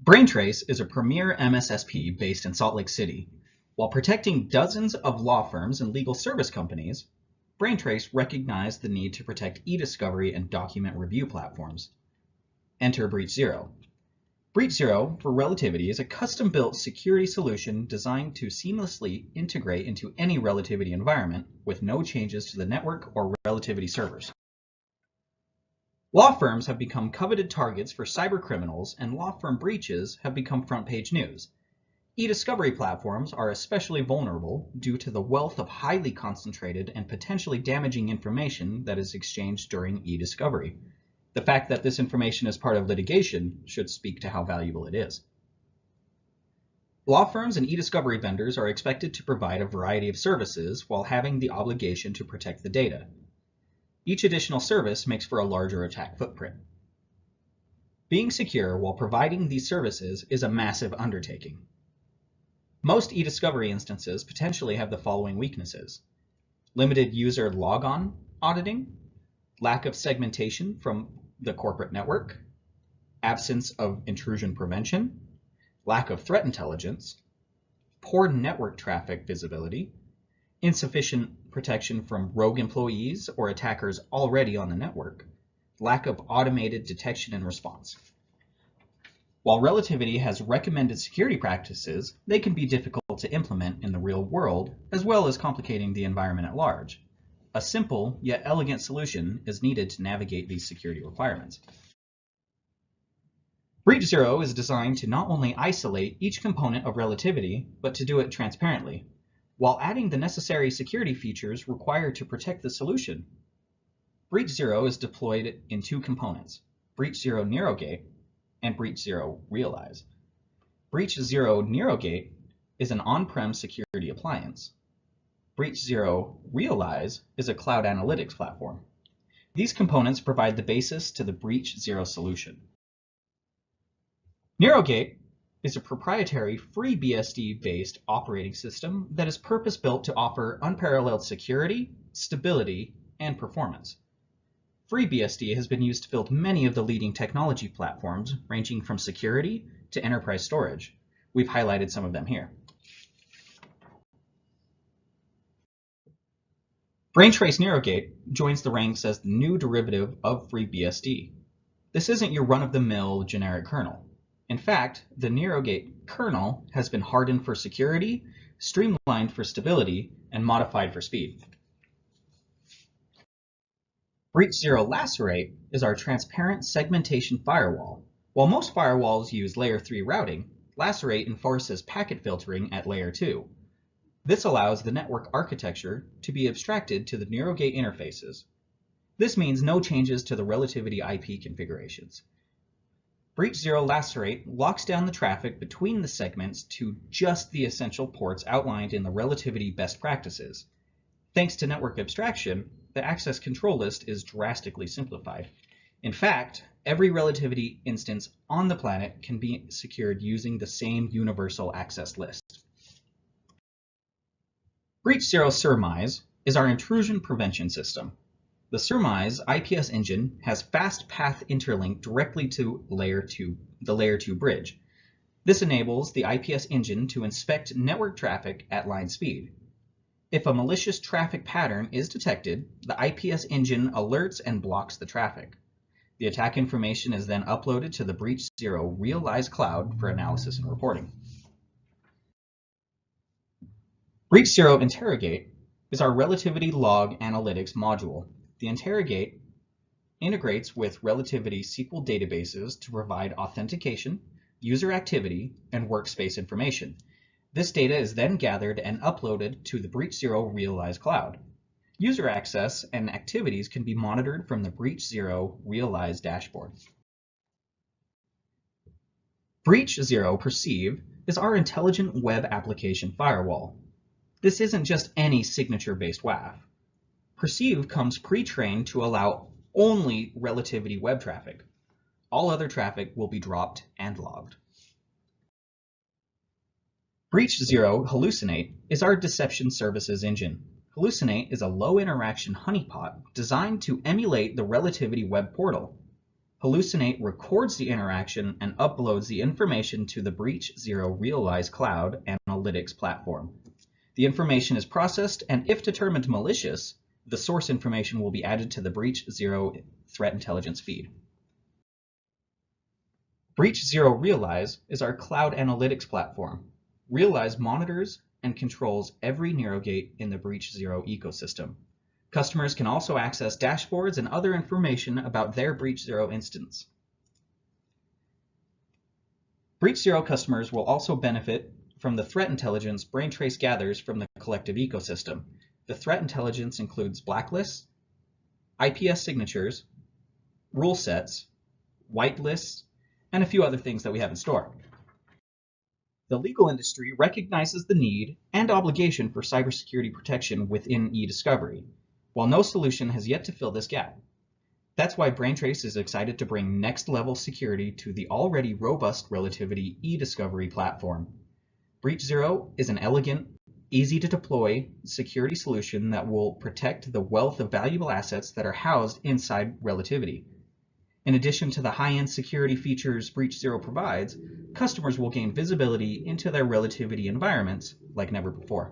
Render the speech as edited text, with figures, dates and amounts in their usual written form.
Braintrace is a premier MSSP based in Salt Lake City. While protecting dozens of law firms and legal service companies, Braintrace recognized the need to protect e-discovery and document review platforms. Enter BreachZero. BreachZero for Relativity is a custom-built security solution designed to seamlessly integrate into any Relativity environment with no changes to the network or Relativity servers. Law firms have become coveted targets for cybercriminals, and law firm breaches have become front-page news. E-discovery platforms are especially vulnerable due to the wealth of highly concentrated and potentially damaging information that is exchanged during e-discovery. The fact that this information is part of litigation should speak to how valuable it is. Law firms and e-discovery vendors are expected to provide a variety of services while having the obligation to protect the data. Each additional service makes for a larger attack footprint. Being secure while providing these services is a massive undertaking. Most e-discovery instances potentially have the following weaknesses: limited user logon auditing, lack of segmentation from the corporate network, absence of intrusion prevention, lack of threat intelligence, poor network traffic visibility, insufficient protection from rogue employees or attackers already on the network, lack of automated detection and response. While Relativity has recommended security practices, they can be difficult to implement in the real world, as well as complicating the environment at large. A simple yet elegant solution is needed to navigate these security requirements. BreachZero is designed to not only isolate each component of Relativity, but to do it transparently, while adding the necessary security features required to protect the solution. BreachZero is deployed in two components, BreachZero NarrowGate and BreachZero Realize. BreachZero NarrowGate is an on-prem security appliance. BreachZero Realize is a cloud analytics platform. These components provide the basis to the BreachZero solution. NarrowGate is a proprietary FreeBSD-based operating system that is purpose-built to offer unparalleled security, stability, and performance. FreeBSD has been used to build many of the leading technology platforms, ranging from security to enterprise storage. We've highlighted some of them here. Braintrace NarrowGate joins the ranks as the new derivative of FreeBSD. This isn't your run-of-the-mill generic kernel. In fact, the NarrowGate kernel has been hardened for security, streamlined for stability, and modified for speed. BreachZero Lacerate is our transparent segmentation firewall. While most firewalls use layer 3 routing, Lacerate enforces packet filtering at layer 2. This allows the network architecture to be abstracted to the NarrowGate interfaces. This means no changes to the Relativity IP configurations. BreachZero Lacerate locks down the traffic between the segments to just the essential ports outlined in the Relativity best practices. Thanks to network abstraction, the access control list is drastically simplified. In fact, every Relativity instance on the planet can be secured using the same universal access list. BreachZero Surmise is our intrusion prevention system. The Surmise IPS engine has fast path interlink directly to the layer 2 bridge. This enables the IPS engine to inspect network traffic at line speed. If a malicious traffic pattern is detected, the IPS engine alerts and blocks the traffic. The attack information is then uploaded to the BreachZero Realize cloud for analysis and reporting. BreachZero Interrogate is our Relativity Log Analytics module. The Interrogate integrates with Relativity SQL databases to provide authentication, user activity, and workspace information. This data is then gathered and uploaded to the BreachZero Realize cloud. User access and activities can be monitored from the BreachZero Realize dashboard. BreachZero Perceive is our intelligent web application firewall. This isn't just any signature-based WAF. Perceive comes pre-trained to allow only Relativity web traffic. All other traffic will be dropped and logged. BreachZero Hallucinate is our deception services engine. Hallucinate is a low-interaction honeypot designed to emulate the Relativity web portal. Hallucinate records the interaction and uploads the information to the BreachZero Realize Cloud Analytics platform. The information is processed, and if determined malicious, the source information will be added to the BreachZero threat intelligence feed. BreachZero Realize is our cloud analytics platform. Realize monitors and controls every NarrowGate in the BreachZero ecosystem. Customers can also access dashboards and other information about their BreachZero instance. BreachZero customers will also benefit from the threat intelligence Braintrace gathers from the collective ecosystem. The threat intelligence includes blacklists, IPS signatures, rule sets, whitelists, and a few other things that we have in store. The legal industry recognizes the need and obligation for cybersecurity protection within e-discovery, while no solution has yet to fill this gap. That's why Braintrace is excited to bring next-level security to the already robust Relativity e-discovery platform. BreachZero is an elegant, easy-to-deploy security solution that will protect the wealth of valuable assets that are housed inside Relativity. In addition to the high-end security features BreachZero provides, customers will gain visibility into their Relativity environments like never before.